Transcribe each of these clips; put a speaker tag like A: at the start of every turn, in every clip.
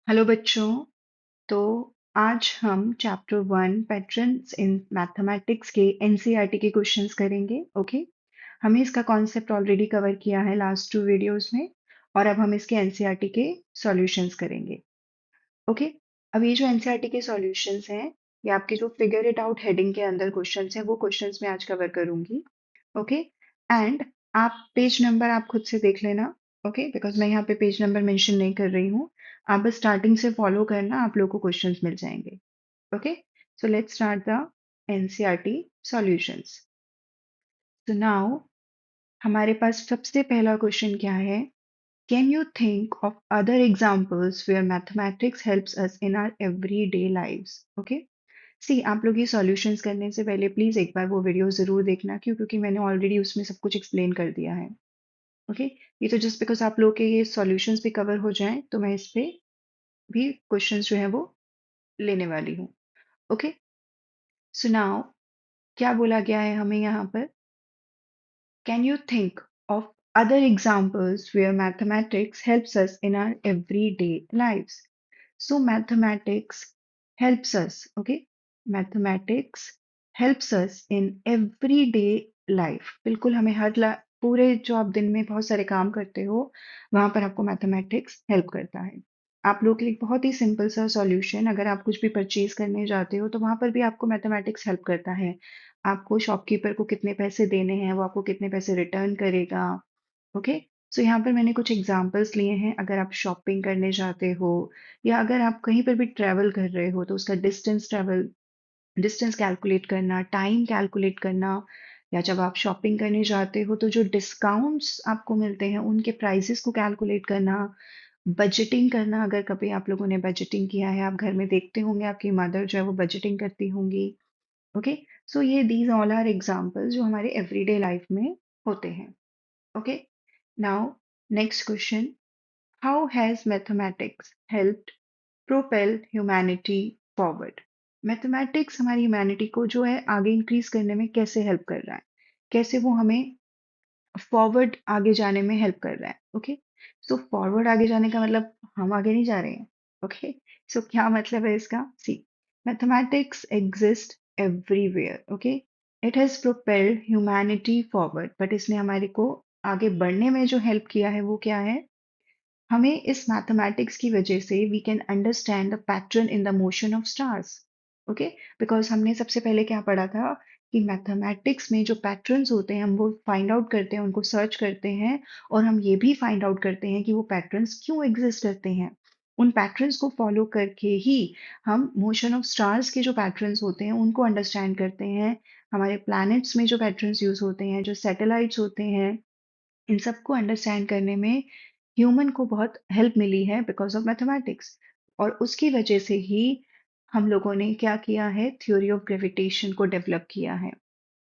A: Hello बच्चों। तो आज हम चैप्टर 1 पैटर्न्स इन मैथमेटिक्स के एनसीईआरटी के क्वेश्चंस करेंगे। ओके, हमने इसका कॉन्सेप्ट ऑलरेडी कवर किया है लास्ट 2 वीडियोस में और अब हम इसके एनसीईआरटी के सॉल्यूशंस करेंगे। ओके, अब ये जो एनसीईआरटी के सॉल्यूशंस हैं, ये आपके जो फिगर इट आउट हेडिंग के अंदर क्वेश्चंस हैं वो क्वेश्चंस मैं आज कवर करूंगी। ओके, एंड आप पेज नंबर आप खुद से देख लेना। ओके, बिकॉज मैं यहाँ पे पेज नंबर मेंशन नहीं कर रही हूँ। आप बस स्टार्टिंग से फॉलो करना, आप लोगों को क्वेश्चंस मिल जाएंगे। Okay, so let's start the NCERT solutions. तो नाउ हमारे पास सबसे पहला क्वेश्चन क्या है? Can you think of other examples where mathematics helps us in our everyday lives? Okay, see आप लोग ये सॉल्यूशंस करने से पहले प्लीज एक बार वो वीडियो जरूर देखना, क्योंकि मैंने ऑलरेडी उसमें सब कुछ एक्सप्लेन कर दिया है। ओके, ये तो जस्ट बिकॉज आप लोग के ये सॉल्यूशंस भी कवर हो जाएं तो मैं इस पे भी क्वेश्चंस जो है वो लेने वाली हूँ। ओके, सो नाउ क्या बोला गया है हमें यहाँ पर? Can you think of other examples where mathematics helps us in our everyday lives? So mathematics helps us, okay, mathematics helps us in everyday life. बिल्कुल हमें पूरे जो आप दिन में बहुत सारे काम करते हो वहां पर आपको मैथमेटिक्स हेल्प करता है। आप लोग के लिए बहुत ही सिंपल सा सॉल्यूशन, अगर आप कुछ भी परचेज करने जाते हो तो वहां पर भी आपको मैथमेटिक्स हेल्प करता है। आपको शॉपकीपर को कितने पैसे देने हैं, वो आपको कितने पैसे रिटर्न करेगा। ओके, सो यहाँ पर मैंने कुछ एग्जांपल्स लिए हैं। अगर आप शॉपिंग करने जाते हो या अगर आप कहीं पर भी ट्रैवल कर रहे हो तो उसका डिस्टेंस कैलकुलेट करना, टाइम कैलकुलेट करना, या जब आप शॉपिंग करने जाते हो तो जो डिस्काउंट्स आपको मिलते हैं उनके प्राइसेस को कैलकुलेट करना, बजटिंग करना। अगर कभी आप लोगों ने बजटिंग किया है, आप घर में देखते होंगे आपकी मदर जो है वो बजटिंग करती होंगी। ओके, सो ये दीज ऑल आर एग्जांपल्स जो हमारे एवरीडे लाइफ में होते हैं। Okay, now next question, how has mathematics helped propel humanity forward? Mathematics हमारी ह्यूमैनिटी को जो है आगे इंक्रीज करने में कैसे हेल्प कर रहा है, कैसे वो हमें फॉरवर्ड आगे जाने में हेल्प कर रहा है? ओके, सो फॉरवर्ड आगे जाने का मतलब हम आगे नहीं जा रहे हैं। ओके, सो क्या मतलब है इसका? See, mathematics exist everywhere. Okay, it has propelled humanity forward, but इसने हमारे को आगे बढ़ने में जो हेल्प किया है वो क्या है? हमें इस मैथमेटिक्स की वजह से we can understand the pattern in the motion of stars. Okay, because हमने सबसे पहले क्या पढ़ा था कि मैथमेटिक्स में जो पैटर्न्स होते हैं हम वो फाइंड आउट करते हैं, उनको सर्च करते हैं, और हम ये भी फाइंड आउट करते हैं कि वो पैटर्न्स क्यों एग्जिस्ट करते हैं। उन पैटर्न्स को फॉलो करके ही हम मोशन ऑफ स्टार्स के जो पैटर्न्स होते हैं उनको अंडरस्टैंड करते हैं। हमारे प्लैनेट्स में जो पैटर्न्स यूज होते हैं, जो सैटेलाइट्स होते हैं, इन सबको अंडरस्टैंड करने में ह्यूमन को बहुत हेल्प मिली है बिकॉज ऑफ मैथमेटिक्स। और उसकी वजह से ही हम लोगों ने क्या किया है, थ्योरी ऑफ ग्रेविटेशन को डेवलप किया है।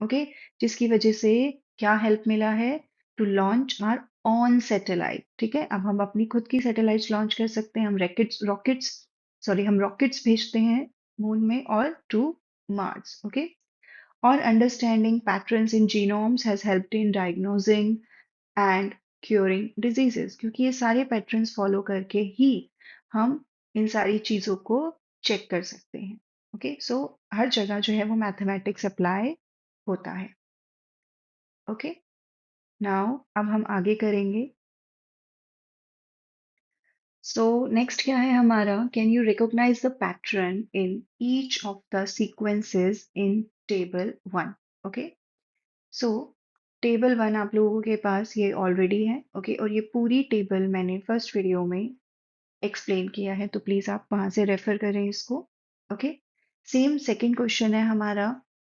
A: ओके, जिसकी वजह से क्या हेल्प मिला है? To launch our own satellite. ठीक है, अब हम अपनी खुद की सैटेलाइट्स लॉन्च कर सकते हैं। हम रॉकेट्स भेजते हैं मून में और टू मार्स। ओके, और understanding patterns in genomes has helped in diagnosing and curing diseases, क्योंकि ये सारे पैटर्न्स फॉलो करके ही हम इन सारी चीजों को चेक कर सकते हैं। ओके, सो हर जगह जो है वो मैथमेटिक्स अप्लाई होता है। ओके, नाउ अब हम आगे करेंगे। सो नेक्स्ट क्या है हमारा? Can you recognise the pattern in each of the sequences in table 1? Okay, so table 1 आप लोगों के पास ये ऑलरेडी है। ओके, और ये पूरी टेबल मैंने फर्स्ट वीडियो में एक्सप्लेन किया है, तो प्लीज आप वहां से रेफर करें इसको। ओके, सेम सेकंड क्वेश्चन है हमारा,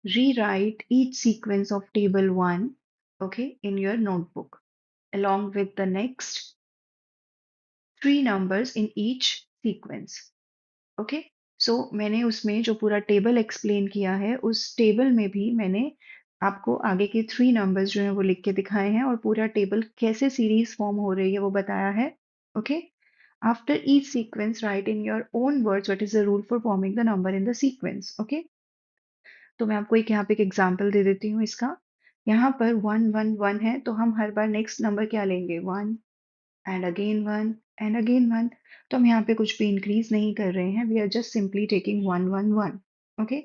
A: rewrite each sequence of table 1, okay, in your notebook along with the next three numbers in each sequence. Okay, so मैंने उसमें जो पूरा टेबल एक्सप्लेन किया है उस टेबल में भी मैंने आपको आगे के 3 नंबर्स जो हैं वो लिख के दिखाए हैं और पूरा टेबल कैसे सीरीज फॉर्म हो रही है वो बताया है। Okay, after each sequence write in your own words what is the rule for forming the number in the sequence. Okay, तो मैं आपको एक यहाँ पे एक एग्जांपल दे देती हूँ इसका। यहाँ पर 1 1 1 है तो हम हर बार नेक्स्ट नंबर क्या लेंगे? 1 एंड अगेन 1 एंड अगेन 1। तो हम यहाँ पे कुछ भी इंक्रीज नहीं कर रहे हैं, we are just simply taking 1 1 1। Okay,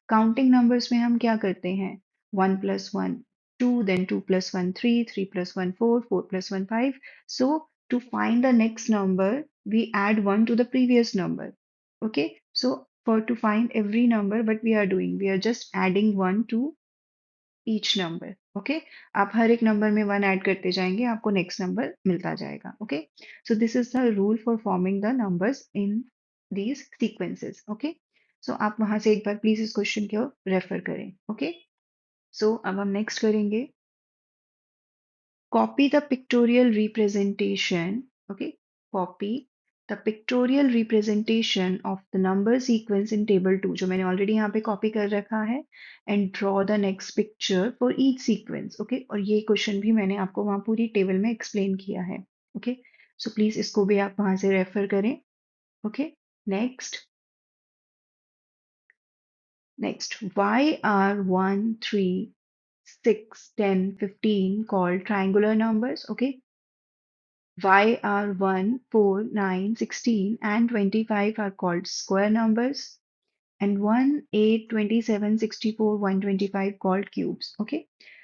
A: counting numbers में हम क्या करते हैं, 1 plus 1 2, then 2 plus 1 3, 3 plus 1 4, 4 plus 1 5। So to find the next number, we add 1 to the previous number. Okay, so for to find every number, what we are doing, we are just adding 1 to each number. Okay, आप हर एक number में 1 add करते जाएंगे, आपको next number मिलता जाएगा। Okay, so this is the rule for forming the numbers in these sequences. Okay, so आप वहां से एक बार प्लीज इस क्वेश्चन को रेफर करें। ओके, सो अब हम नेक्स्ट करेंगे, copy the pictorial representation. Okay, copy the pictorial representation of the number sequence in table 2, जो मैंने ऑलरेडी यहाँ पे कॉपी कर रखा है, and draw the next picture for each sequence. Okay, और ये क्वेश्चन भी मैंने आपको वहाँ पूरी टेबल में एक्सप्लेन किया है। ओके, सो प्लीज इसको भी आप वहां से रेफर करें। Okay, next next, why are 1 3 6 10 15 called triangular numbers? Okay, why are 1, 4, 9, 16, and 25 are called square numbers, and 1, 8, 27, 64, 125 called cubes. Okay,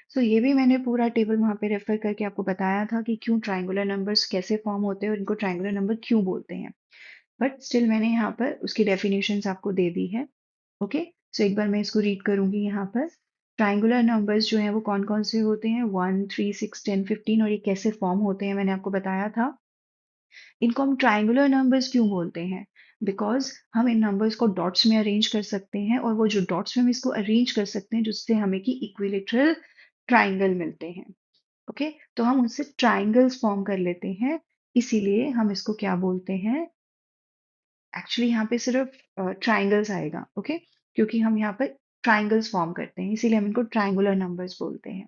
A: so ये भी मैंने पूरा टेबल वहाँ पे रेफर करके आपको बताया था कि क्यों ट्राइंगुलर नंबर्स कैसे फॉर्म होते हैं और इनको ट्राइंगुलर नंबर क्यों बोलते हैं, बट स्टिल मैंने यहाँ पर उसकी डेफिनेशंस आपको दे दी है। ओके, सो एक बार मैं इसको रीड करूंगी यहाँ पर। ट्राइंगुलर नंबर्स जो हैं वो कौन कौन से होते हैं, 1 3 6 10 15, और ये कैसे फॉर्म होते हैं मैंने आपको बताया था। इनको हम ट्राइंगुलर नंबर्स क्यों बोलते हैं, बिकॉज हम इन नंबर्स को डॉट्स में अरेंज कर सकते हैं, और वो जो डॉट्स में हम इसको अरेंज कर सकते हैं जिससे हमें की इक्विलेटरल ट्राइंगल मिलते हैं। ओके, तो हम उनसे ट्राइंगल्स फॉर्म कर लेते हैं, इसीलिए हम इसको क्या बोलते हैं, एक्चुअली यहाँ पे सिर्फ ट्राइंगल्स आएगा। ओके, क्योंकि हम यहाँ पर ट्राइंगल्स फॉर्म करते हैं, इसीलिए हम इनको ट्राइंगुलर नंबर्स बोलते हैं।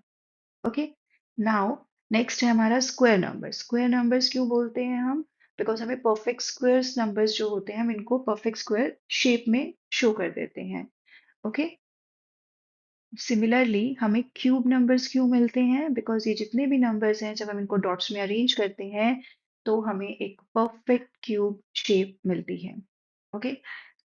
A: ओके, नाउ नेक्स्ट है हमारा स्क्वायर नंबर्स। स्क्वायर नंबर्स क्यों बोलते हैं हम, बिकॉज हमें परफेक्ट स्क्वायर्स नंबर्स जो होते हैं हम इनको परफेक्ट स्क्वायर शेप में शो कर देते हैं। ओके, सिमिलरली हमें क्यूब नंबर्स क्यों मिलते हैं, बिकॉज ये जितने भी नंबर्स हैं जब हम इनको डॉट्स में अरेंज करते हैं तो हमें एक परफेक्ट क्यूब शेप मिलती है। ओके,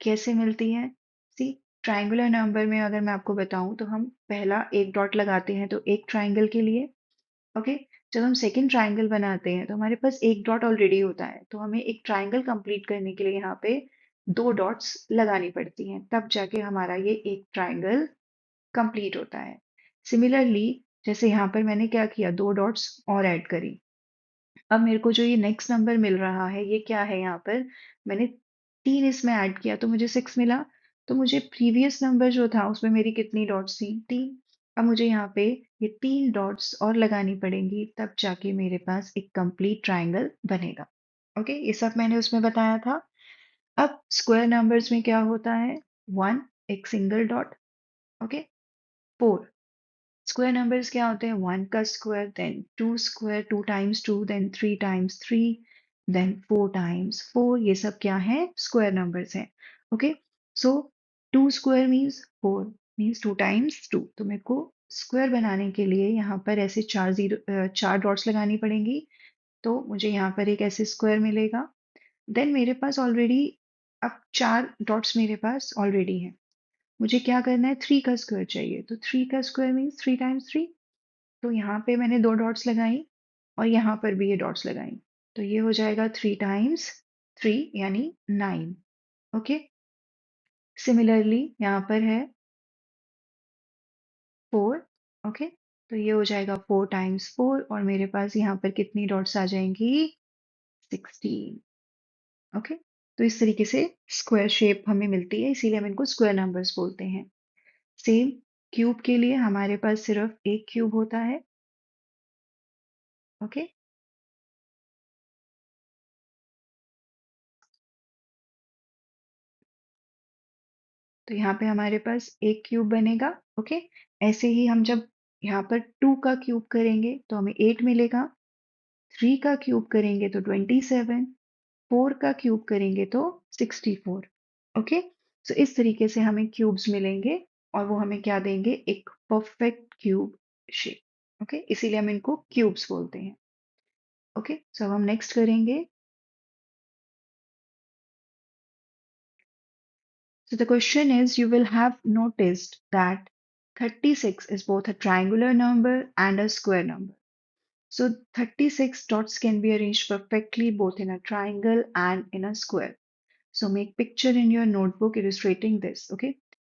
A: कैसे मिलती है, सी, ट्राइंगुलर नंबर में अगर मैं आपको बताऊं तो हम पहला एक डॉट लगाते हैं तो एक ट्राइंगल के लिए। ओके, जब हम सेकंड ट्राइंगल बनाते हैं तो हमारे पास एक डॉट ऑलरेडी होता है, तो हमें एक ट्राइंगल कंप्लीट करने के लिए यहाँ पे दो डॉट्स लगानी पड़ती हैं, तब जाके हमारा ये एक ट्राइंगल कंप्लीट होता है। सिमिलरली जैसे यहाँ पर मैंने क्या किया, दो डॉट्स और ऐड करी, अब मेरे को जो ये नेक्स्ट नंबर मिल रहा है ये क्या है, यहाँ पर मैंने 3 इसमें ऐड किया तो मुझे 6 मिला। तो मुझे प्रीवियस नंबर जो था उसमें मेरी कितनी डॉट्स थी, 3। अब मुझे यहाँ पे ये 3 डॉट्स और लगानी पड़ेंगी, तब जाके मेरे पास एक कंप्लीट ट्राइंगल बनेगा। ओके, ये सब मैंने उसमें बताया था। अब स्क्वायर नंबर्स में क्या होता है, 1 एक single dot. Okay, 4 square numbers क्या होते हैं, 1 का square, then 2 square, 2 times 2, then 3 times 3, then 4 times 4, ये सब क्या है, स्क्वायर नंबर्स हैं। Okay, so 2 square means 4, means 2 times 2। तो मेरे को स्क्वायर बनाने के लिए यहाँ पर ऐसे चार डॉट्स लगानी पड़ेंगी, तो मुझे यहाँ पर एक ऐसे स्क्वायर मिलेगा। देन मेरे पास ऑलरेडी अब 4 डॉट्स मेरे पास ऑलरेडी हैं, मुझे क्या करना है, 3 का स्क्वायर चाहिए, तो 3 का स्क्वायर मीन्स 3 टाइम्स 3। तो यहाँ पे मैंने दो डॉट्स लगाई और यहाँ पर भी ये डॉट्स लगाई, तो ये हो जाएगा 3 टाइम्स 3 यानी 9। ओके, सिमिलरली यहाँ पर है 4। ओके, तो ये हो जाएगा 4 टाइम्स 4, और मेरे पास यहाँ पर कितनी डॉट्स आ जाएंगी, 16। ओके, तो इस तरीके से स्क्वायर शेप हमें मिलती है, इसीलिए हम इनको स्क्वायर नंबर्स बोलते हैं। सेम क्यूब के लिए हमारे पास सिर्फ एक क्यूब होता है। ओके, तो यहाँ पे हमारे पास एक क्यूब बनेगा। ओके, ऐसे ही हम जब यहाँ पर 2 का क्यूब करेंगे तो हमें 8 मिलेगा, 3 का क्यूब करेंगे तो 27, 4 का क्यूब करेंगे तो 64। ओके, सो इस तरीके से हमें क्यूब्स मिलेंगे और वो हमें क्या देंगे, एक परफेक्ट क्यूब शेप। ओके, इसीलिए हम इनको क्यूब्स बोलते हैं। ओके, सो अब हम नेक्स्ट करेंगे. So the question is, you will have noticed that 36 is both a triangular number and a square number. So 36 dots can be arranged perfectly both in a triangle and in a square. So make picture in your notebook illustrating this. Okay.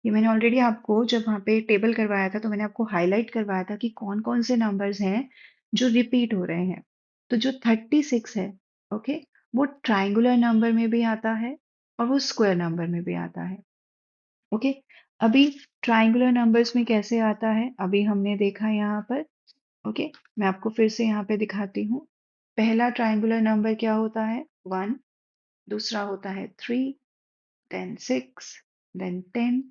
A: ये मैंने already आपको जब वहाँ पे table करवाया था तो मैंने आपको हाईलाइट करवाया था कि कौन कौन से नंबर्स हैं जो रिपीट हो रहे हैं. तो जो 36 है, ओके, वो ट्राइंगुलर नंबर में भी आता है और वो स्क्वायर नंबर में भी आता है. ओके. अभी ट्राइंगुलर नंबर्स में कैसे आता है अभी हमने देखा यहाँ पर. ओके, मैं आपको फिर से यहाँ पे दिखाती हूँ. पहला ट्राइंगुलर नंबर क्या होता है? 1. दूसरा होता है 3, देन 6, देन 10,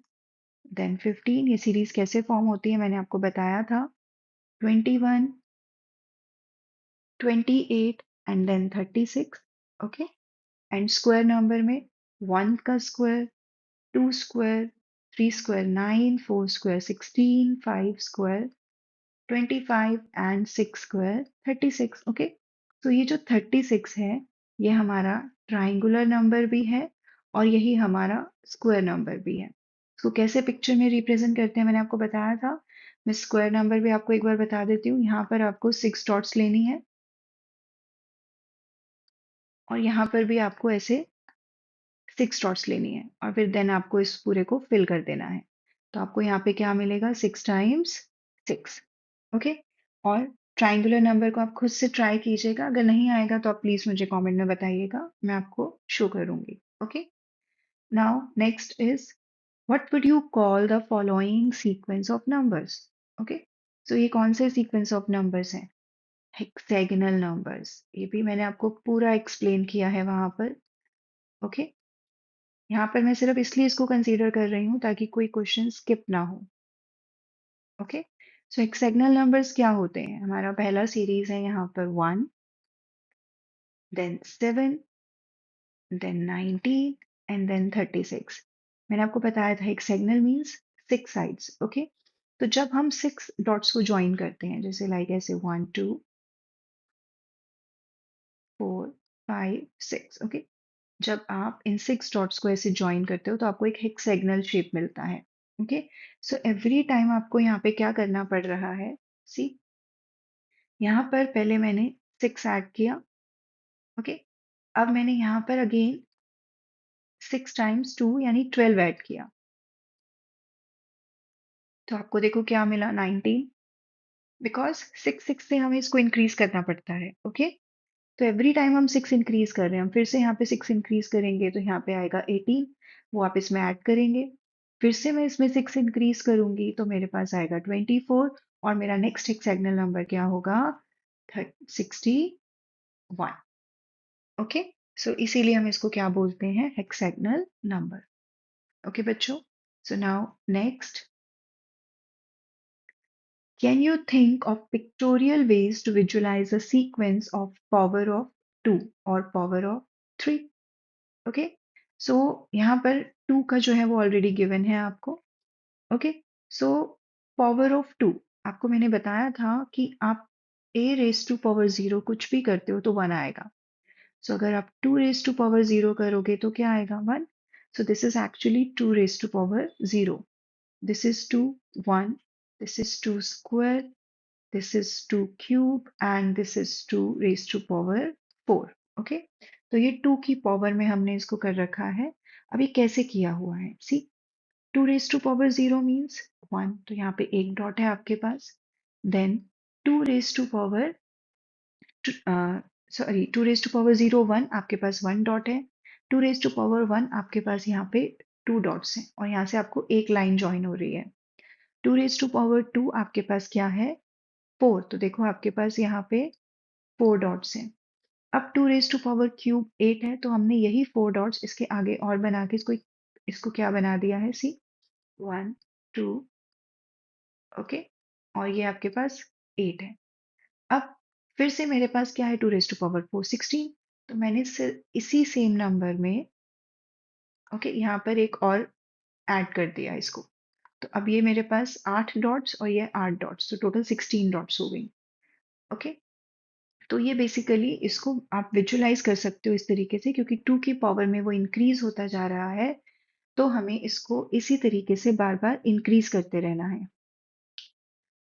A: देन 15. ये सीरीज कैसे फॉर्म होती है मैंने आपको बताया था. 21, 28 and then 36. Okay. And square number में 1 का square, 2 square, 3 square 9, 4 square 16, 5 square 25 and 6 square 36. Okay. तो ये जो 36 है ये हमारा ट्राइंगुलर नंबर भी है और यही हमारा स्क्वायर नंबर भी है. इसको कैसे पिक्चर में रिप्रेजेंट करते हैं मैंने आपको बताया था. मैं स्क्वायर नंबर भी आपको एक बार बता देती हूँ. यहाँ पर आपको 6 डॉट्स लेनी है और यहाँ पर भी आपको ऐसे 6 डॉट्स लेनी है और फिर देन आपको इस पूरे को फिल कर देना है. तो आपको यहाँ पे क्या मिलेगा? 6 टाइम्स 6. ओके. और ट्राइंगुलर नंबर को आप खुद से ट्राई कीजिएगा. अगर नहीं आएगा तो आप प्लीज मुझे कमेंट में बताइएगा, मैं आपको शो करूंगी. Okay. Now next is, what would you call the following sequence of numbers? Okay. So ये कौन से सीक्वेंस ऑफ नंबर्स हैं? Hexagonal numbers. ये भी मैंने आपको पूरा एक्सप्लेन किया है वहां पर. ओके. यहाँ पर मैं सिर्फ इसलिए इसको कंसीडर कर रही हूँ ताकि कोई क्वेश्चन स्किप ना हो. ओके. सो हेक्सागोनल नंबर्स क्या होते हैं? हमारा पहला सीरीज है यहाँ पर 1, देन 7, देन 19 एंड देन 36. मैंने आपको बताया था हेक्सागोनल मींस 6 साइड्स. ओके. तो जब हम 6 डॉट्स को ज्वाइन करते हैं जैसे लाइक ऐसे 1 2 4 5 6. ओके. जब आप इन 6 डॉट्स को ऐसे ज्वाइन करते हो तो आपको एक हेक्सागोनल शेप मिलता है. ओके. सो एवरी टाइम आपको यहाँ पे क्या करना पड़ रहा है? सी, यहाँ पर पहले मैंने 6 ऐड किया. ओके. अब मैंने यहाँ पर अगेन 6 टाइम्स 2 यानी 12 ऐड किया. तो आपको देखो क्या मिला? 19. बिकॉज 6 से हमें इसको इंक्रीज करना पड़ता है. ओके. तो एवरी टाइम हम 6 इंक्रीज कर रहे हैं. हम फिर से यहाँ पे 6 इंक्रीज करेंगे तो यहाँ पे आएगा 18. वो आप इसमें ऐड करेंगे. फिर से मैं इसमें 6 इंक्रीज करूंगी तो मेरे पास आएगा 24 और मेरा नेक्स्ट हेक्सागोनल नंबर क्या होगा? 61. ओके. सो इसीलिए हम इसको क्या बोलते हैं? Hexagonal number. ओके बच्चों. So now next, can you think of pictorial ways to visualize a sequence of power of 2 or power of 3? Okay. सो यहाँ पर 2 का जो है वो ऑलरेडी गिवन है आपको. ओके. सो पावर ऑफ 2 आपको मैंने बताया था कि आप a रेस टू पावर 0 कुछ भी करते हो तो 1 आएगा. सो अगर आप 2 रेस टू पावर 0 करोगे तो क्या आएगा? 1. So this is actually 2 raise to power 0. This is 2 1. This is 2 square. This is 2 cube and this is 2 raised to power 4. Okay. तो ये 2 की पावर में हमने इसको कर रखा है. अभी कैसे किया हुआ है? सी, 2 raised to power 0 means 1. तो यहाँ पे एक डॉट है आपके पास. Then 2 raised to power sorry 2 raised to power 0 1 आपके पास 1 डॉट है. 2 raised to power 1 आपके पास यहाँ पे 2 डॉट्स हैं और यहाँ से आपको एक लाइन ज्वाइन हो रही है. 2 raised to power 2 आपके पास क्या है? 4. तो देखो आपके पास यहाँ पे 4 डॉट्स हैं. अब 2 रेज टू पावर क्यूब 8 है तो हमने यही 4 डॉट्स इसके आगे और बना के इसको क्या बना दिया है? सी, 1 2. ओके. और ये आपके पास 8 है. अब फिर से मेरे पास क्या है? 2 रेज टू पावर 4 16. तो मैंने इसी सेम नंबर में ओके यहाँ पर एक और ऐड कर दिया इसको. तो अब ये मेरे पास 8 डॉट्स और ये 8 डॉट्स, तो टोटल 16 डॉट्स हो गई. ओके. तो ये बेसिकली इसको आप विजुअलाइज कर सकते हो इस तरीके से, क्योंकि 2 की पावर में वो इंक्रीज होता जा रहा है, तो हमें इसको इसी तरीके से बार बार इंक्रीज करते रहना है।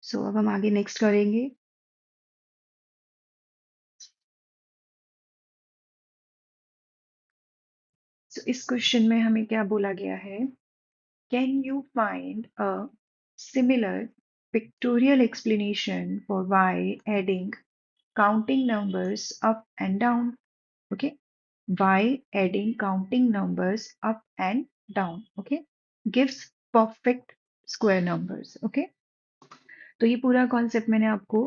A: सो अब हम आगे नेक्स्ट करेंगे। सो इस क्वेश्चन में हमें क्या बोला गया है, can you find a similar pictorial explanation for why adding counting numbers up and down. Okay, by adding counting numbers up and down, okay, gives perfect square numbers, okay। तो ये पूरा कॉन्सेप्ट मैंने आपको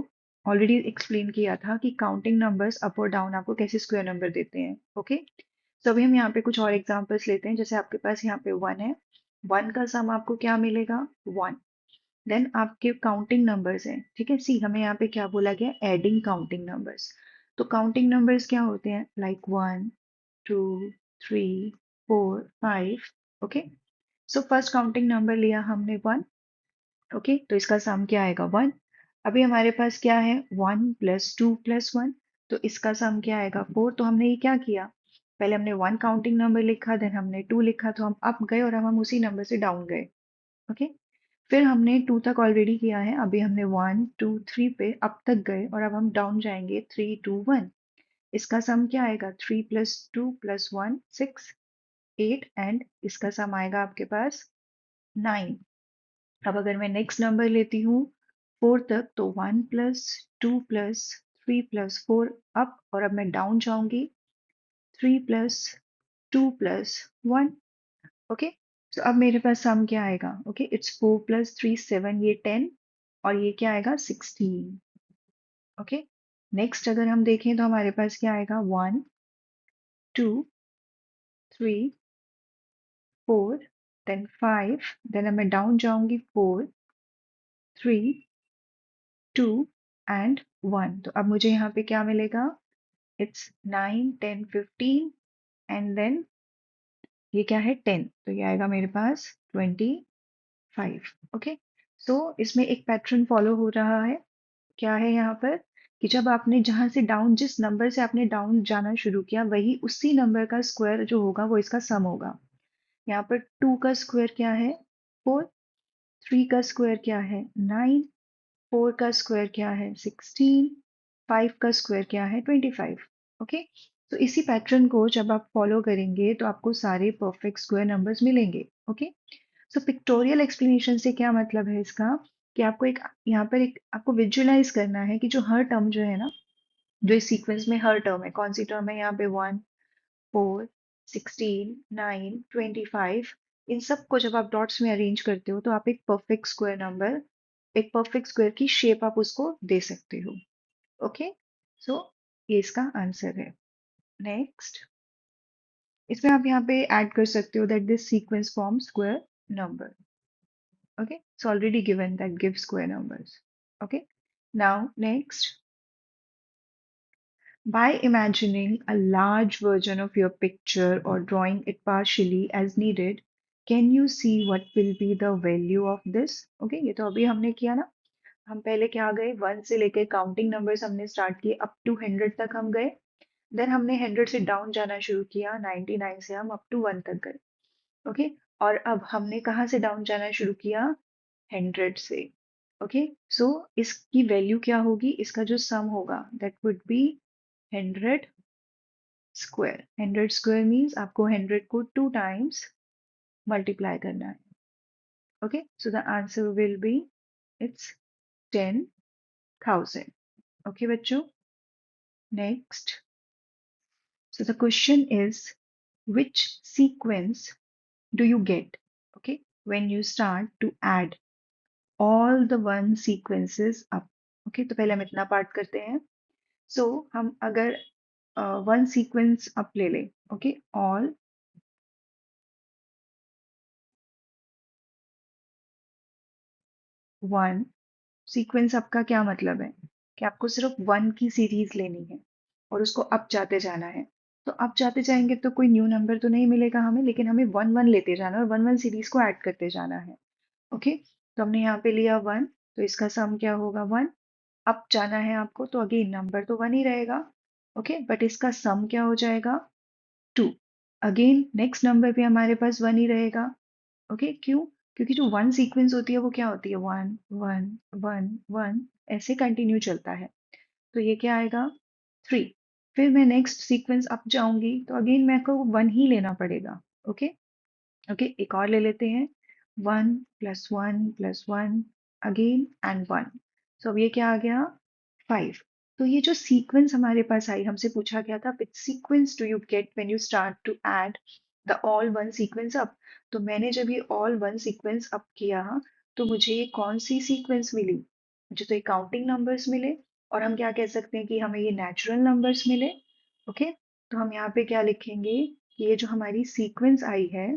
A: ऑलरेडी एक्सप्लेन किया था कि counting numbers up और down आपको कैसे स्क्वायर नंबर देते हैं, ओके। तो अभी हम यहाँ पे कुछ और एग्जांपल्स लेते हैं। जैसे आपके पास यहाँ पे 1 है, 1 का सम आपको क्या मिलेगा, 1। देन आपके काउंटिंग नंबर्स हैं, ठीक है। सी हमें यहाँ पे क्या बोला गया, एडिंग काउंटिंग नंबर्स। तो काउंटिंग नंबर्स क्या होते हैं, like 1 2 3 4 5, okay. So first counting number लिया हमने 1, ओके। तो इसका सम क्या आएगा, 1। अभी हमारे पास क्या है, 1 प्लस 2 प्लस 1, तो इसका सम क्या आएगा, 4। तो हमने ये क्या किया, पहले हमने 1 काउंटिंग नंबर लिखा, देन हमने 2 लिखा, तो हम अप गए और अब हम उसी नंबर से डाउन गए, ओके। फिर हमने 2 तक ऑलरेडी किया है, अभी हमने 1 2 3 पे अप तक गए और अब हम डाउन जाएंगे 3 2 1। इसका सम क्या आएगा, 3 प्लस 2 प्लस 1 6 8, एंड इसका सम आएगा आपके पास 9। अब अगर मैं नेक्स्ट नंबर लेती हूँ 4 तक, तो 1 प्लस 2 प्लस 3 प्लस 4 अप, और अब मैं डाउन जाऊंगी 3 प्लस 2 प्लस 1, ओके। तो अब मेरे पास सम क्या आएगा, ओके, इट्स 4 प्लस 3 7, ये 10, और ये क्या आएगा 16, ओके। नेक्स्ट अगर हम देखें तो हमारे पास क्या आएगा, 1 2 3 4, देन 5, देन अब मैं डाउन जाऊंगी 4 3 2 एंड 1। तो अब मुझे यहाँ पे क्या मिलेगा, इट्स 9 10 15, एंड देन ये क्या है 10, तो ये आएगा मेरे पास 25, ओके। सो इसमें एक पैटर्न फॉलो हो रहा है, क्या है यहाँ पर, कि जब आपने जहां से डाउन, जिस नंबर से आपने डाउन जाना शुरू किया, वही उसी नंबर का स्क्वायर जो होगा वो इसका सम होगा। यहाँ पर 2 का स्क्वायर क्या है, 4। 3 का स्क्वायर क्या है, 9। 4 का स्क्वायर क्या है, 16। 5 का स्क्वायर क्या है, 25, ओके। तो इसी पैटर्न को जब आप फॉलो करेंगे तो आपको सारे परफेक्ट स्क्वायर नंबर्स मिलेंगे, ओके। सो पिक्टोरियल एक्सप्लेनेशन से क्या मतलब है इसका, कि आपको एक यहाँ पर एक आपको विजुअलाइज करना है कि जो हर टर्म जो है ना, जो इस सीक्वेंस में हर टर्म है, कौन सी टर्म है यहाँ पे, 1 4 16 9 25, इन सबको जब आप डॉट्स में अरेंज करते हो तो आप एक परफेक्ट स्क्वायर नंबर, एक परफेक्ट स्क्वायर की शेप आप उसको दे सकते हो, ओके। सो ये इसका आंसर है। नेक्स्ट, इसमें आप यहाँ पे ऐड कर सकते हो that this sequence form square number, okay, it's already given that give square numbers, okay। Now next, by imagining a large version of your picture or drawing it partially as needed, can you see what will be the value of this, okay। ये तो अभी हमने किया ना, हम पहले क्या गए, 1 से लेके काउंटिंग नंबर्स हमने स्टार्ट किए, अप टू 100 तक हम गए। देन हमने 100 से डाउन जाना शुरू किया, 99 से हम अप टू 1 तक गए, ओके। और अब हमने कहाँ से डाउन जाना शुरू किया, 100 से, ओके। सो इसकी वैल्यू क्या होगी, इसका जो सम होगा that would be 100 square. 100 square means आपको 100 को 2 टाइम्स मल्टीप्लाई करना है, okay. So the answer will be, it's 10,000, okay बच्चों। Next, so the question is which sequence do you get, okay, when you start to add all the one sequences up, okay। तो पहले हम इतना part करते हैं। सो हम अगर one sequence up ले लें, okay, all one sequence up का क्या मतलब है, कि आपको सिर्फ वन की सीरीज लेनी है और उसको अप जाते जाना है। तो अप जाते जाएंगे तो कोई न्यू नंबर तो नहीं मिलेगा हमें, लेकिन हमें वन वन लेते जाना है और वन वन सीरीज को ऐड करते जाना है, ओके। तो हमने यहाँ पे लिया 1, तो इसका सम क्या होगा, 1। अप जाना है आपको तो अगेन नंबर तो 1 ही रहेगा, ओके, बट इसका सम क्या हो जाएगा 2। अगेन नेक्स्ट नंबर भी हमारे पास 1 ही रहेगा, ओके, क्यों? क्योंकि जो 1 सीक्वेंस होती है वो क्या होती है 1 1 1 1 ऐसे कंटिन्यू चलता है। तो ये क्या आएगा 3। फिर मैं नेक्स्ट सीक्वेंस अप जाऊंगी तो अगेन मेरे को 1 ही लेना पड़ेगा, ओके। ओके, एक और ले लेते हैं 1 + 1 + 1 अगेन एंड 1। सो अब ये क्या आ गया 5। तो ये जो सीक्वेंस हमारे पास आई, हमसे पूछा गया था which sequence do you get when you start to add the all one sequence up. तो मैंने जब ये ऑल वन सीक्वेंस अप किया तो मुझे ये कौन सी सीक्वेंस मिली? मुझे तो ये काउंटिंग नंबर्स मिले, और हम क्या कह सकते हैं कि हमें ये नेचुरल नंबर्स मिले, ओके। तो हम यहाँ पे क्या लिखेंगे कि ये जो हमारी सीक्वेंस आई है,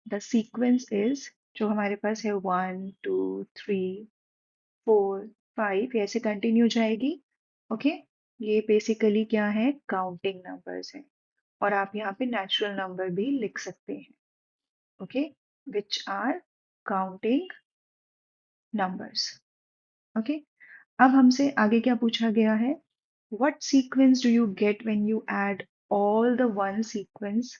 A: द सीक्वेंस इज, जो हमारे पास है 1 2 3 4 5, ये ऐसे कंटिन्यू जाएगी, ओके। ये बेसिकली क्या है काउंटिंग नंबर्स है, और आप यहाँ पे नेचुरल नंबर भी लिख सकते हैं, okay, which are counting numbers, okay. अब हमसे आगे क्या पूछा गया है, what sequence do you get when you add all the one sequence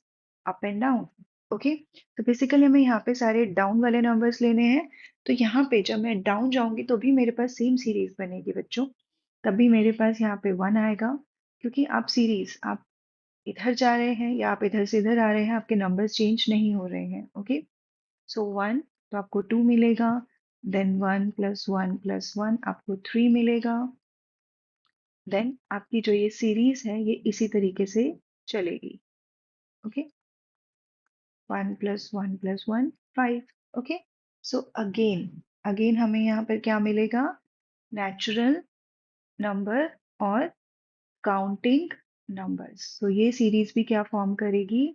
A: up and down? Okay, तो बेसिकली हमें यहाँ पे सारे डाउन वाले नंबर्स लेने हैं। तो यहाँ पे जब मैं डाउन जाऊंगी तो भी मेरे पास सेम सीरीज बनेगी बच्चों, तभी मेरे पास यहाँ पे 1 आएगा, क्योंकि आप सीरीज आप इधर जा रहे हैं या आप इधर से इधर आ रहे हैं, आपके नंबर्स चेंज नहीं हो रहे हैं, ओके। सो 1 तो आपको 2 मिलेगा, देन 1 + 1 + 1 आपको 3 मिलेगा, देन आपकी जो ये सीरीज है ये इसी तरीके से चलेगी, okay. 1 + 1 + 1 5, okay. So again again हमें यहाँ पर क्या मिलेगा नेचुरल नंबर और काउंटिंग नंबर्स। सो ये सीरीज भी क्या फॉर्म करेगी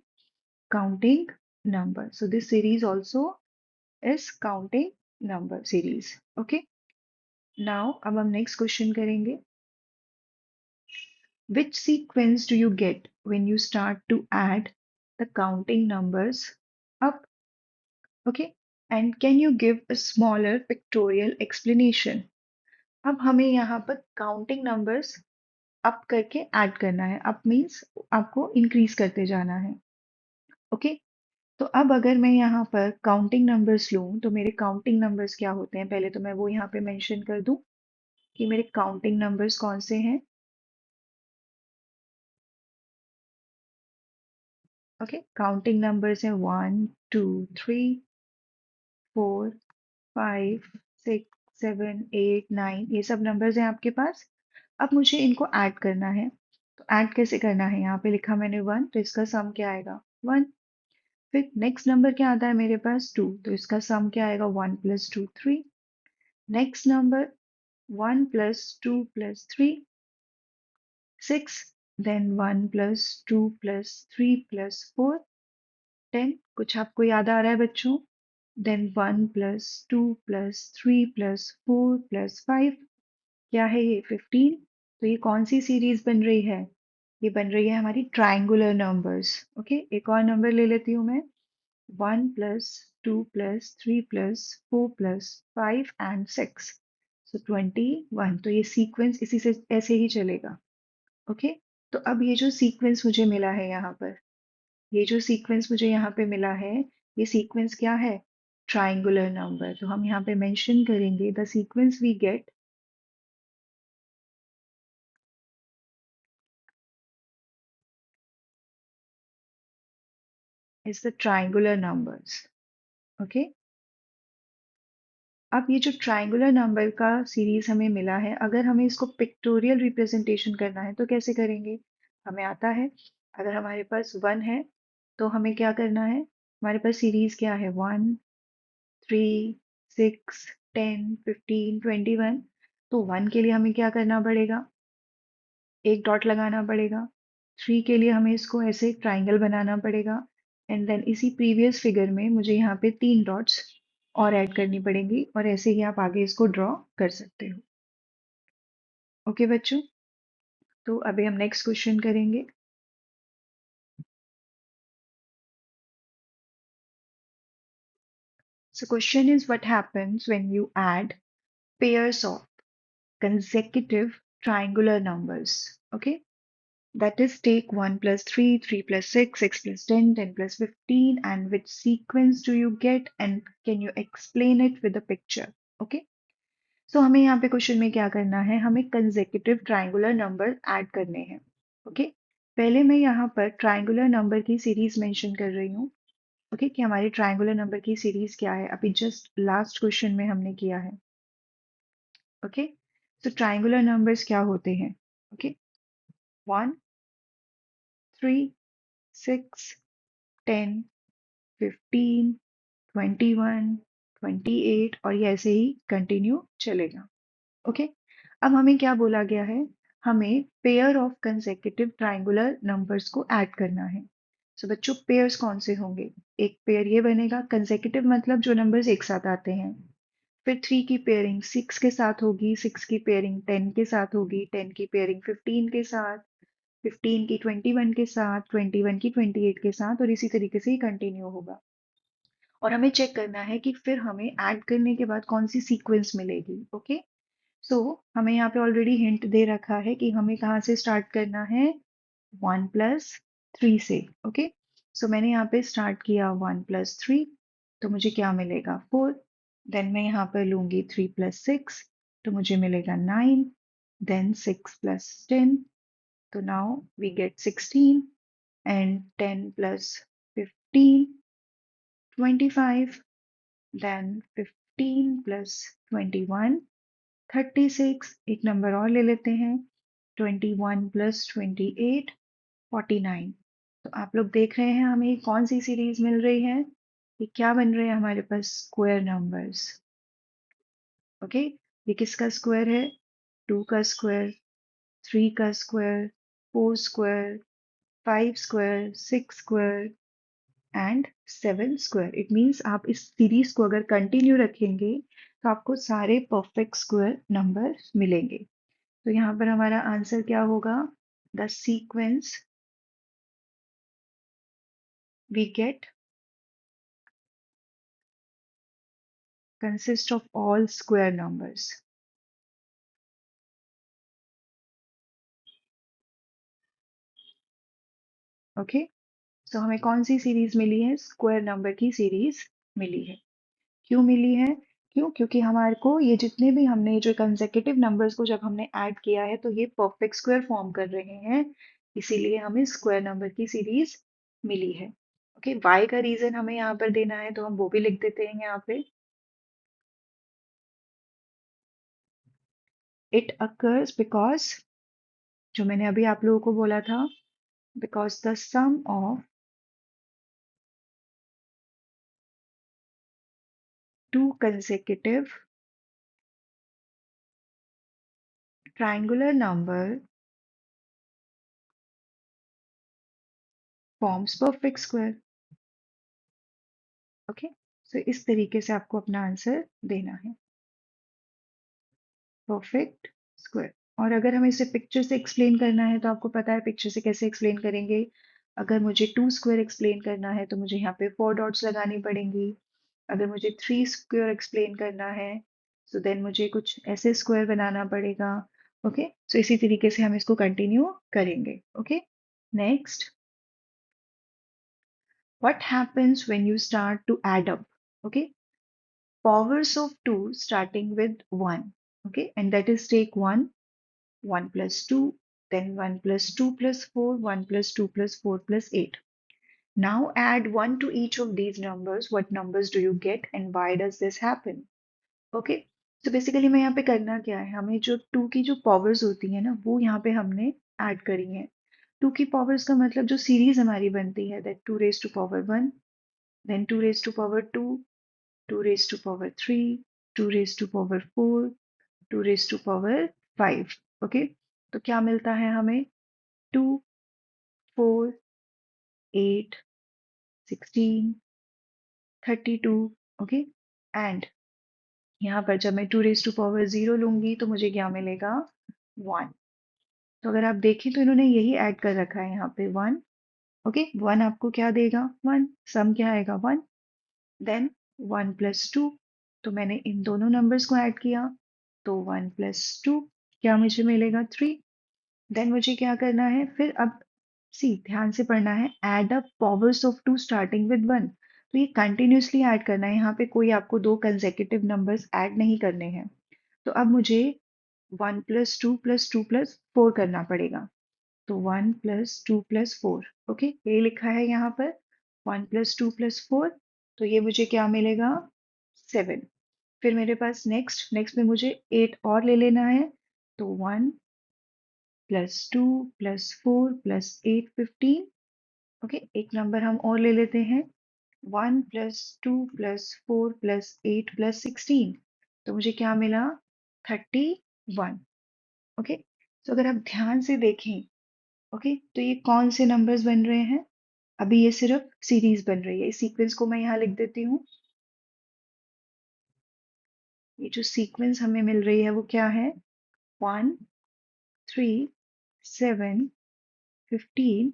A: counting number. So this series also is counting number series, okay. Now अब हम नेक्स्ट क्वेश्चन करेंगे, which sequence do you get when you start to add the counting numbers up? Okay, and can you give a smaller pictorial explanation? अब हमें यहाँ पर counting numbers up करके add करना है। अप मीन्स आपको increase करते जाना है, ओके। तो अब अगर मैं यहाँ पर काउंटिंग नंबर्स लूँ तो मेरे काउंटिंग नंबर्स क्या होते हैं, पहले तो मैं वो यहाँ पे मेंशन कर दूँ कि मेरे काउंटिंग नंबर्स कौन से हैं, ओके। काउंटिंग नंबर्स हैं 1 2 3 4 5 6 7 8 9, ये सब नंबर्स हैं आपके पास। अब मुझे इनको ऐड करना है, तो ऐड कैसे करना है, यहाँ पे लिखा मैंने 1, तो इसका सम क्या आएगा 1। फिर नेक्स्ट नंबर क्या आता है मेरे पास 2, तो इसका सम क्या आएगा 1 + 2 3। Next number 1 + 2 + 3 6, then 1 + 2 + 3 + 4 10। कुछ आपको याद आ रहा है बच्चों? देन 1 + 2 + 3 + 4 + 5, क्या है ये 15। तो ये कौन सी सीरीज बन रही है, ये बन रही है हमारी ट्राइंगुलर नंबर्स, ओके। एक और नंबर ले लेती हूँ मैं 1 + 2 + 3 + 4 + 5 एंड 6, सो 21। तो ये सीक्वेंस इसी से ऐसे ही चलेगा, ओके। तो अब ये जो सीक्वेंस मुझे मिला है यहाँ पर, ये जो सीक्वेंस मुझे यहाँ पे मिला है, ये सीक्वेंस क्या है ट्राइंगुलर नंबर। तो हम यहाँ पे मेंशन करेंगे the sequence we get is the triangular numbers, okay. अब ये जो ट्राइंगुलर नंबर का सीरीज हमें मिला है, अगर हमें इसको पिक्टोरियल रिप्रेजेंटेशन करना है तो कैसे करेंगे, हमें आता है। अगर हमारे पास 1 है तो हमें क्या करना है, हमारे पास सीरीज क्या है 1 3 6 10 15 21। तो 1 के लिए हमें क्या करना पड़ेगा, एक डॉट लगाना पड़ेगा। 3 के लिए हमें इसको ऐसे ट्राइंगल बनाना पड़ेगा, एंड देन इसी प्रीवियस फिगर में मुझे यहाँ पे 3 डॉट्स और ऐड करनी पड़ेंगी, और ऐसे ही आप आगे इसको ड्रॉ कर सकते हो, ओके बच्चों। तो अभी हम नेक्स्ट क्वेश्चन करेंगे। So question is what happens when you add pairs of consecutive triangular numbers. Okay, that is, take 1 plus 3, 3 plus 6, 6 plus 10, 10 plus 15, and which sequence do you get and can you explain it with a picture? Okay, so हमें यहाँ पे question में क्या करना है, हमें consecutive triangular number add करने हैं. ओके, पहले मैं यहाँ पर ट्रायंगुलर नंबर की सीरीज मेंशन कर रही हूँ. ओके, कि हमारी ट्रायंगुलर नंबर की सीरीज क्या है, अभी जस्ट लास्ट क्वेश्चन में हमने किया है. ओके, सो ट्रायंगुलर नंबर्स क्या होते हैं? ओके, 1, 3, 6, 10, 15, 21, 28 और ये ऐसे ही कंटिन्यू चलेगा. ओके, अब हमें क्या बोला गया है, हमें pair of consecutive triangular numbers को ऐड करना है. सो बच्चों, पेयर्स कौन से होंगे? एक पेयर ये बनेगा, कंसेक्यूटिव मतलब जो नंबर्स एक साथ आते हैं. फिर 3 की पेयरिंग 6 के साथ होगी, 6 की पेयरिंग 10 के साथ होगी, 10 की पेयरिंग 15 के साथ, 15 की 21 के साथ, 21 की 28 के साथ, और इसी तरीके से ही कंटिन्यू होगा. और हमें चेक करना है कि फिर हमें ऐड करने के बाद कौन सी सीक्वेंस मिलेगी. ओके, सो हमें यहाँ पे ऑलरेडी हिंट दे रखा है कि हमें कहाँ से स्टार्ट करना है, 1 प्लस 3 से. ओके, सो मैंने यहाँ पे स्टार्ट किया 1 प्लस 3, तो मुझे क्या मिलेगा, 4. देन मैं यहाँ पर लूंगी 3 प्लस 6, तो मुझे मिलेगा 9. देन 6 प्लस 10, तो now we get 16. And 10 plus 15, 25. Then 15 plus 21, 36. एक नंबर और ले लेते हैं, 21 प्लस 28, 49. तो आप लोग देख रहे हैं हमें कौन सी सीरीज मिल रही है, ये क्या बन रहे हैं हमारे पास, स्क्वायर नंबर्स. ओके, ये किसका स्क्वायर है, 2 का स्क्वायर, 3 का square, 4 square, 5 square, 6 square and 7 square. It means आप इस सीरीज को अगर कंटिन्यू रखेंगे तो आपको सारे परफेक्ट स्क्वायर नंबर मिलेंगे. तो यहाँ पर हमारा आंसर क्या होगा, the sequence we get consist of all square numbers. Okay, तो हमें कौन सी सीरीज मिली है, स्क्वायर नंबर की सीरीज मिली है. क्यों मिली है, क्यों, क्योंकि हमारे को ये जितने भी हमने जो कंसेक्यूटिव नंबर्स को जब हमने ऐड किया है तो ये परफेक्ट स्क्वायर फॉर्म कर रहे हैं, इसीलिए हमें स्क्वायर नंबर की सीरीज मिली है. ओके, वाई का रीजन हमें यहाँ पर देना है तो हम वो भी लिख देते हैं यहाँ पे. इट अकर्स बिकॉज, जो मैंने अभी आप लोगों को बोला था, because the sum of two consecutive triangular number forms perfect square. ओके, सो इस तरीके से आपको अपना आंसर देना है, परफेक्ट स्क्वायर. और अगर हमें इसे पिक्चर से एक्सप्लेन करना है तो आपको पता है पिक्चर से कैसे एक्सप्लेन करेंगे. अगर मुझे 2 स्क्वायर एक्सप्लेन करना है तो मुझे यहाँ पे 4 डॉट्स लगानी पड़ेंगी. अगर मुझे 3 स्क्वायर एक्सप्लेन करना है सो देन मुझे कुछ ऐसे स्क्वायर बनाना पड़ेगा. ओके, सो इसी तरीके से हम इसको कंटिन्यू करेंगे. Okay, next, what happens when you start to add up? Okay, powers of 2 starting with 1. Okay, and that is, take 1, 1 plus 2, then 1 plus 2 plus 4, 1 plus 2 plus 4 plus 8. Now add 1 to each of these numbers. What numbers do you get and why does this happen? Okay, तो basically मैं यहाँ पे करना क्या है, हमें जो 2 की जो पावर्स होती है ना वो यहाँ पे हमने ऐड करी है. 2 की पावर्स का मतलब जो सीरीज हमारी बनती है, that 2 raised to power 1, then 2 raised to power 2, 2 raised to power 3, 2 raised to power 4, 2 raised to power 5. Okay, तो क्या मिलता है हमें, 2, 4, 8, 16, 32. ओके, एंड यहाँ पर जब मैं 2 raised to power 0 लूंगी तो मुझे क्या मिलेगा, 1. तो अगर आप देखें तो इन्होंने यही ऐड कर रखा है यहाँ पे, 1. ओके, 1 आपको क्या देगा, 1. सम क्या आएगा, 1. देन 1 प्लस 2, तो मैंने इन दोनों नंबर्स को ऐड किया. तो 1 + 2 क्या मुझे मिलेगा 3। देन मुझे क्या करना है फिर अब सी ध्यान से पढ़ना है add up powers of two starting with 1। तो ये कंटिन्यूसली ऐड करना है, यहाँ पे कोई आपको दो कंसेक्यूटिव नंबर्स ऐड नहीं करने हैं। तो अब मुझे 1 + 2 + 2 + 4 करना पड़ेगा। तो 1 + 2 + 4 ओके, ये लिखा है यहाँ पर 1 + 2 + 4। तो ये मुझे क्या मिलेगा 7। फिर मेरे पास नेक्स्ट नेक्स्ट में मुझे 8 और ले लेना है। तो 1 + 2 + 4 + 8 15। ओके, एक नंबर हम और ले लेते हैं 1 + 2 + 4 + 8 + 16। तो मुझे क्या मिला 31। ओके, तो अगर आप ध्यान से देखें ओके तो ये कौन से नंबर्स बन रहे हैं। अभी ये सिर्फ सीरीज बन रही है। इस सीक्वेंस को मैं यहाँ लिख देती हूँ। ये जो सीक्वेंस हमें मिल रही है वो क्या है 1 3 7 15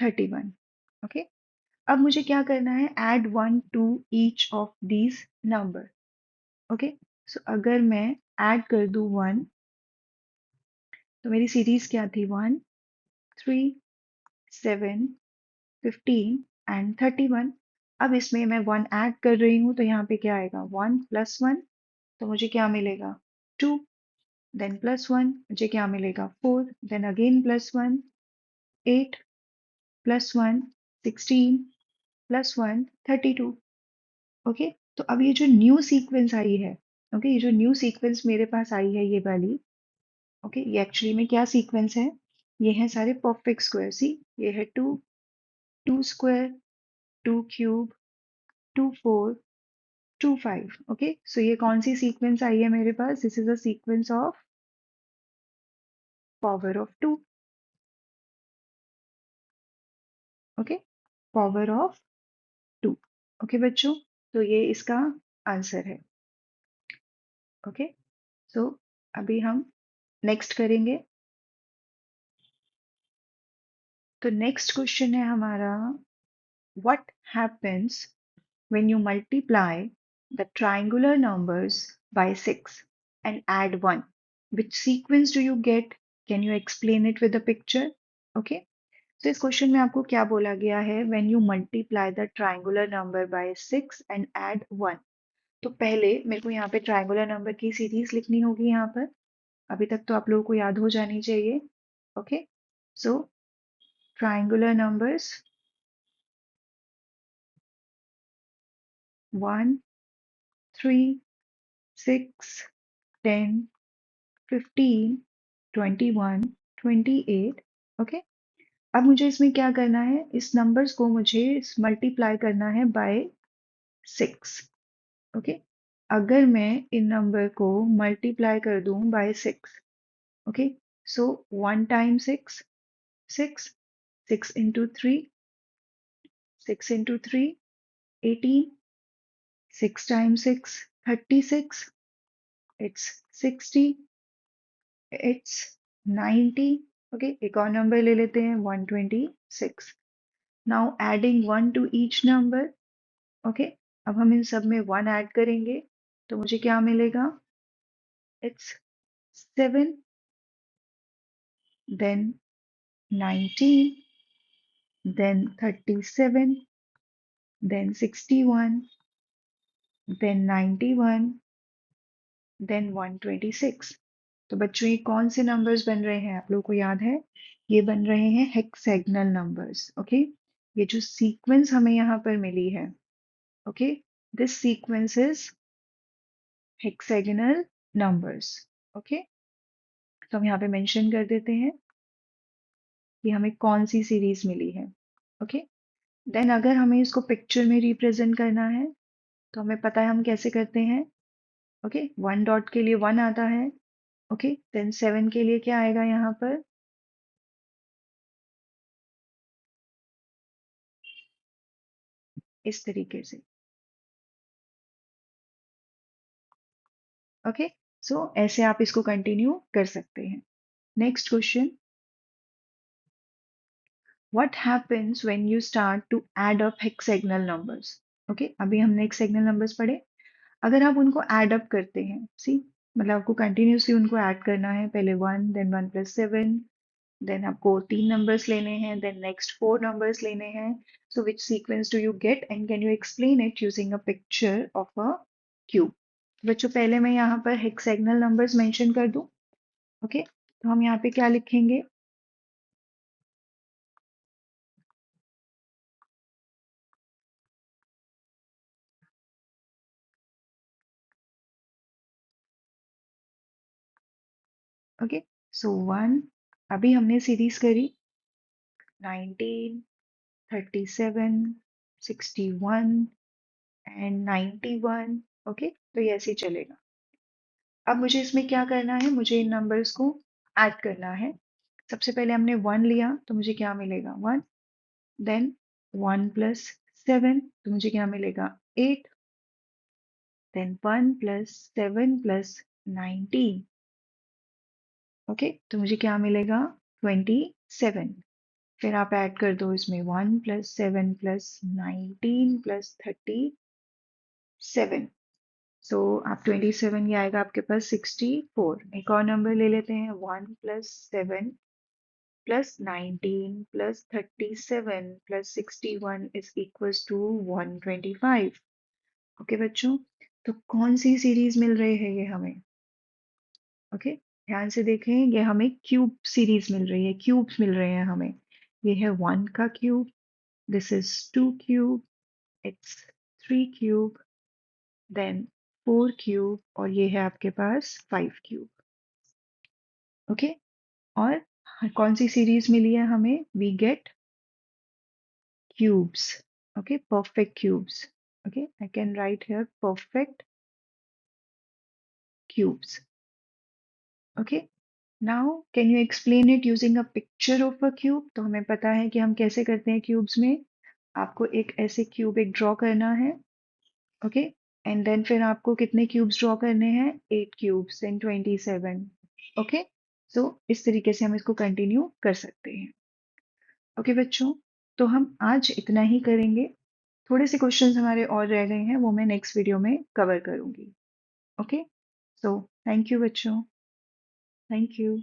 A: 31। ओके, अब मुझे क्या करना है add 1 to each of these number. Okay, so अगर मैं ऐड कर दूं 1 तो मेरी सीरीज क्या थी 1 3 7 15 एंड 31। अब इसमें मैं 1 ऐड कर रही हूँ तो यहाँ पे क्या आएगा 1 + 1। तो मुझे क्या मिलेगा 2। देन +1 मुझे क्या मिलेगा 4। Then again +1 8 +1 16 +1 32। ओके, तो अब ये जो न्यू सीक्वेंस आई है ओके ये जो न्यू सीक्वेंस मेरे पास आई है ये वाली ओके ये एक्चुअली में क्या सीक्वेंस है। ये है सारे परफेक्ट स्क्वायर। सी ये है 2 2 स्क्वायर 2 क्यूब 2 4 2 5। ओके, सो ये कौन सी सीक्वेंस आई है मेरे पास। This is a sequence of power of 2। Okay, power of 2। Okay बच्चों, तो ये इसका आंसर है। ओके, सो अभी हम नेक्स्ट करेंगे। तो नेक्स्ट क्वेश्चन है हमारा what happens when you multiply the triangular numbers by 6 and add 1, which sequence do you get? Can you explain it with a picture? Okay, तो इस क्वेश्चन में आपको क्या बोला गया है when you multiply the triangular number by 6 and add 1। तो पहले मेरे को यहाँ पे ट्रायंगुलर नंबर की सीरीज लिखनी होगी यहाँ पर। अभी तक तो आप लोगों को याद हो जानी चाहिए। ओके, सो ट्रायंगुलर नंबर्स 1 3 6 10 15 21 28। ओके, अब मुझे इसमें क्या करना है इस नंबर्स को मुझे मल्टीप्लाई करना है बाय 6। ओके, अगर मैं इन नंबर को मल्टीप्लाई कर दूं by 6 okay so 1 time 6 6 6 into 3 6 into 3 18 6 time 6 36 it's 60 it's 90। Okay, एक और नंबर ले लेते हैं 126। Now adding 1 to each number. Okay, अब हम इन सब में 1 ऐड करेंगे तो मुझे क्या मिलेगा it's 7। Then 19 then 37 then 61 then 91 then 126। तो बच्चों ये कौन से नंबर्स बन रहे हैं आप लोगों को याद है। ये बन रहे हैं हेक्सागोनल नंबर्स। ओके, ये जो सीक्वेंस हमें यहाँ पर मिली है okay this sequence is hexagonal numbers. Okay, तो हम यहाँ पे मेंशन कर देते हैं कि हमें कौन सी सीरीज मिली है। ओके, देन अगर हमें इसको पिक्चर में रिप्रेजेंट करना है तो हमें पता है हम कैसे करते हैं। ओके, 1 डॉट के लिए 1 आता है। ओके, देन 7 के लिए क्या आएगा यहाँ पर इस तरीके से। ओके, सो ऐसे आप इसको कंटिन्यू कर सकते हैं। Next question what happens when you start to add up hexagonal numbers. Okay, अभी हमने हेक्सागोनल नंबर्स पढ़े। अगर आप उनको ऐड अप करते हैं सी मतलब आपको कंटिन्यूसली उनको ऐड करना है, पहले 1 देन 1 प्लस 7, देन आपको 3 नंबर्स लेने हैं, देन नेक्स्ट 4 नंबर्स लेने हैं. So which sequence do you gate and can you explain it using a picture of a cube? बच्चों पहले मैं यहाँ पर हेक्सागोनल नंबर्स मेंशन कर दूं. ओके, तो हम यहाँ पे क्या लिखेंगे? ओके, सो 1, अभी हमने सीरीज करी 19, 37, 61 एंड 91. ओके, तो ये ऐसे ही चलेगा. अब मुझे इसमें क्या करना है? मुझे इन नंबर्स को ऐड करना है. सबसे पहले हमने 1 लिया तो मुझे क्या मिलेगा? 1. देन 1 प्लस 7 तो मुझे क्या मिलेगा? 8. Then 1 plus 7 plus 19. ओके, तो मुझे क्या मिलेगा? 27. फिर आप ऐड कर दो इसमें 1 प्लस 7 प्लस 19 प्लस 37. सो आप 27, ये आएगा आपके पास 64. एक और नंबर ले लेते हैं. 1 plus 7 plus 19 plus 37 plus 61 is equals to 125. Okay बच्चों, तो कौन सी सीरीज मिल रही है ये हमें? ओके, ध्यान से देखें, ये हमें क्यूब सीरीज मिल रही है, क्यूब्स मिल रहे हैं हमें. ये है 1 का cube, this is 2 cube, it's 3 cube, then 4 cube, और ये है आपके पास 5 क्यूब. ओके, और कौन सी सीरीज मिली है हमें? We get cubes. Okay, perfect cubes. Okay, I can write here perfect cubes. Okay, now can you explain it using a picture of a cube? तो हमें पता है कि हम कैसे करते हैं क्यूब्स में. आपको एक ऐसे क्यूब एक ड्रॉ करना है. ओके, एंड देन फिर आपको कितने क्यूब्स ड्रॉ करने हैं? 8 क्यूब्स, देन 27. ओके, सो इस तरीके से हम इसको कंटिन्यू कर सकते हैं. ओके बच्चों, तो हम आज इतना ही करेंगे. थोड़े से क्वेश्चंस हमारे और रह गए हैं, वो मैं नेक्स्ट वीडियो में कवर करूंगी. ओके, सो थैंक यू बच्चों, थैंक यू.